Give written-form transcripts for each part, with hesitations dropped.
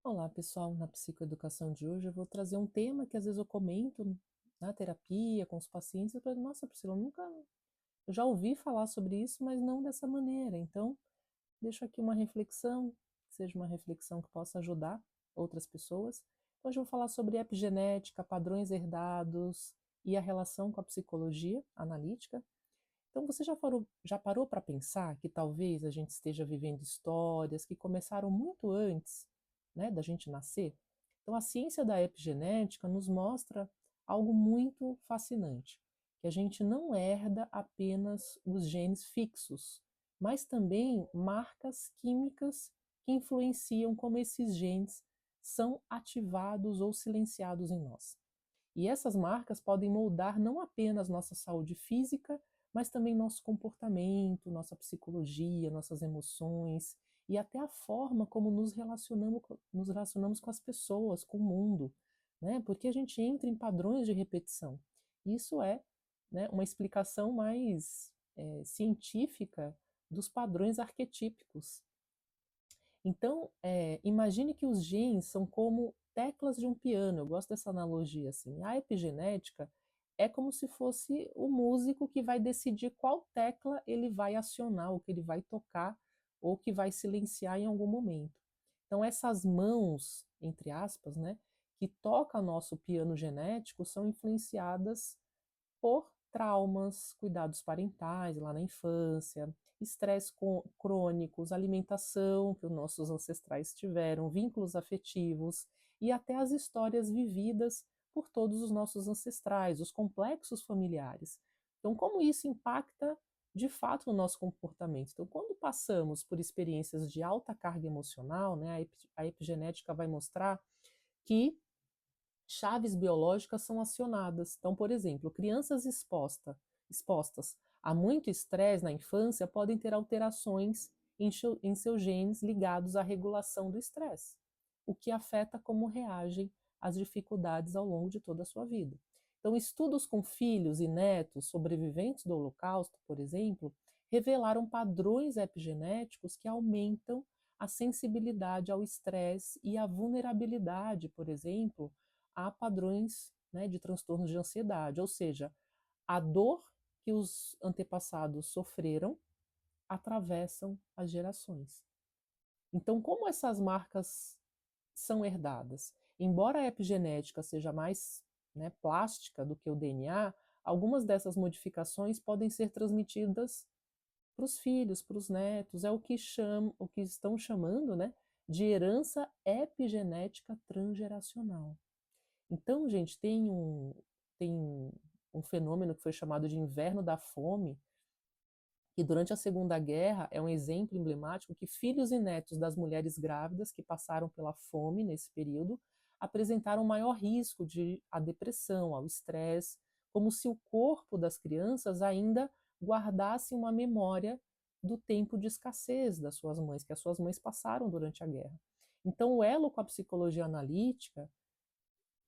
Olá, pessoal. Na psicoeducação de hoje eu vou trazer um tema que às vezes eu comento na terapia com os pacientes. Eu falo, nossa, Priscila, eu já ouvi falar sobre isso, mas não dessa maneira. Então, deixo aqui uma reflexão, que seja uma reflexão que possa ajudar outras pessoas. Hoje eu vou falar sobre epigenética, padrões herdados e a relação com a psicologia analítica. Então, você já parou para pensar que talvez a gente esteja vivendo histórias que começaram muito antes, né, da gente nascer? Então, a ciência da epigenética nos mostra algo muito fascinante, que a gente não herda apenas os genes fixos, mas também marcas químicas que influenciam como esses genes são ativados ou silenciados em nós. E essas marcas podem moldar não apenas nossa saúde física, mas também nosso comportamento, nossa psicologia, nossas emoções e até a forma como nos relacionamos com as pessoas, com o mundo, né? Porque a gente entra em padrões de repetição. Isso é, né, uma explicação mais científica dos padrões arquetípicos. Então, imagine que os genes são como teclas de um piano. Eu gosto dessa analogia assim. A epigenética é como se fosse o músico que vai decidir qual tecla ele vai acionar, ou que ele vai tocar, ou que vai silenciar em algum momento. Então, essas mãos, entre aspas, né, que tocam nosso piano genético, são influenciadas por traumas, cuidados parentais lá na infância, estresse crônicos, alimentação que os nossos ancestrais tiveram, vínculos afetivos e até as histórias vividas por todos os nossos ancestrais, os complexos familiares. Então, como isso impacta de fato no nosso comportamento? Então, quando passamos por experiências de alta carga emocional, né, a epigenética vai mostrar que chaves biológicas são acionadas. Então, por exemplo, crianças expostas a muito estresse na infância podem ter alterações em seus genes ligados à regulação do estresse, o que afeta como reagem às dificuldades ao longo de toda a sua vida. Então, estudos com filhos e netos sobreviventes do Holocausto, por exemplo, revelaram padrões epigenéticos que aumentam a sensibilidade ao estresse e a vulnerabilidade, por exemplo, há padrões, né, de transtornos de ansiedade, ou seja, a dor que os antepassados sofreram atravessam as gerações. Então, como essas marcas são herdadas? Embora a epigenética seja mais, né, plástica do que o DNA, algumas dessas modificações podem ser transmitidas para os filhos, para os netos, é o que estão chamando, né, de herança epigenética transgeracional. Então, gente, tem um fenômeno que foi chamado de inverno da fome, que durante a Segunda Guerra é um exemplo emblemático que filhos e netos das mulheres grávidas que passaram pela fome nesse período apresentaram maior risco de a depressão, ao estresse, como se o corpo das crianças ainda guardasse uma memória do tempo de escassez das suas mães, que as suas mães passaram durante a guerra. Então, o elo com a psicologia analítica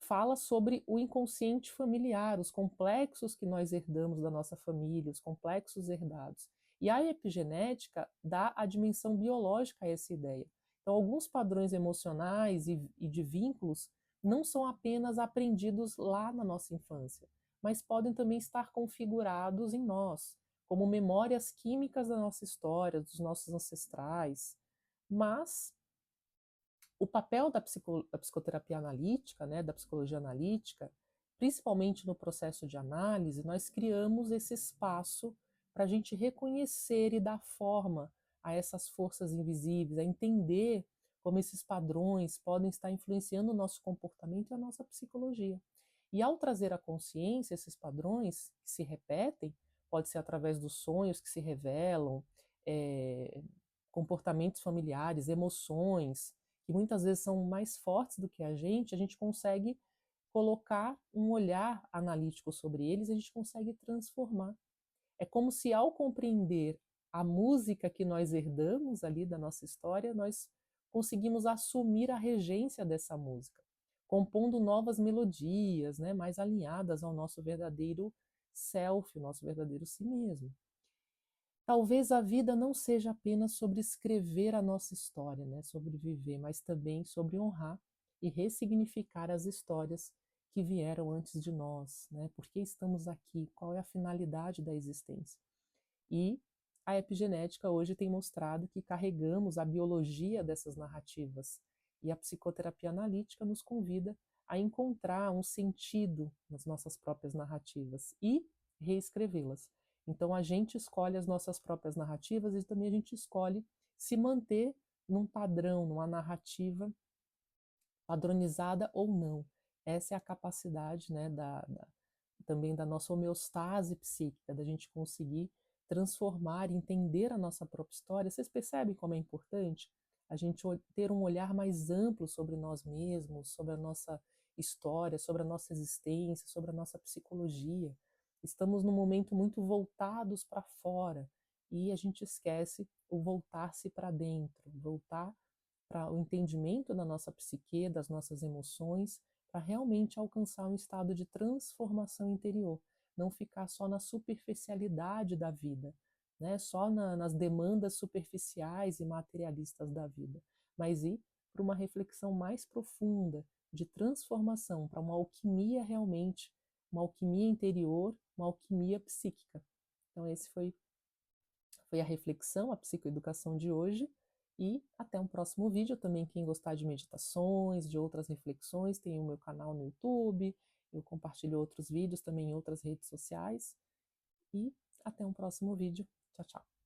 fala sobre o inconsciente familiar, os complexos que nós herdamos da nossa família, os complexos herdados. E a epigenética dá a dimensão biológica a essa ideia. Então, alguns padrões emocionais e de vínculos não são apenas aprendidos lá na nossa infância, mas podem também estar configurados em nós, como memórias químicas da nossa história, dos nossos ancestrais. Mas o papel da psicoterapia analítica, né, da psicologia analítica, principalmente no processo de análise, nós criamos esse espaço para a gente reconhecer e dar forma a essas forças invisíveis, a entender como esses padrões podem estar influenciando o nosso comportamento e a nossa psicologia. E ao trazer à consciência esses padrões que se repetem, pode ser através dos sonhos que se revelam, comportamentos familiares, emoções, que muitas vezes são mais fortes do que a gente consegue colocar um olhar analítico sobre eles, a gente consegue transformar. É como se ao compreender a música que nós herdamos ali da nossa história, nós conseguimos assumir a regência dessa música, compondo novas melodias, né, mais alinhadas ao nosso verdadeiro self, o nosso verdadeiro si mesmo. talvez a vida não seja apenas sobre escrever a nossa história, né, sobre viver, mas também sobre honrar e ressignificar as histórias que vieram antes de nós, né? Por que estamos aqui? Qual é a finalidade da existência? E a epigenética hoje tem mostrado que carregamos a biologia dessas narrativas. E a psicoterapia analítica nos convida a encontrar um sentido nas nossas próprias narrativas e reescrevê-las. Então a gente escolhe as nossas próprias narrativas e também a gente escolhe se manter num padrão, numa narrativa padronizada ou não. Essa é a capacidade, né, também da nossa homeostase psíquica, da gente conseguir transformar, entender a nossa própria história. Vocês percebem como é importante a gente ter um olhar mais amplo sobre nós mesmos, sobre a nossa história, sobre a nossa existência, sobre a nossa psicologia. Estamos num momento muito voltados para fora e a gente esquece o voltar-se para dentro, voltar para o entendimento da nossa psique, das nossas emoções, para realmente alcançar um estado de transformação interior, não ficar só na superficialidade da vida, né? Só nas demandas superficiais e materialistas da vida, mas ir para uma reflexão mais profunda, de transformação, para uma alquimia realmente, uma alquimia interior, uma alquimia psíquica. Então, esse foi a reflexão, a psicoeducação de hoje. E até um próximo vídeo. Também, quem gostar de meditações, de outras reflexões, tem o meu canal no YouTube. Eu compartilho outros vídeos também em outras redes sociais. E até um próximo vídeo. Tchau, tchau.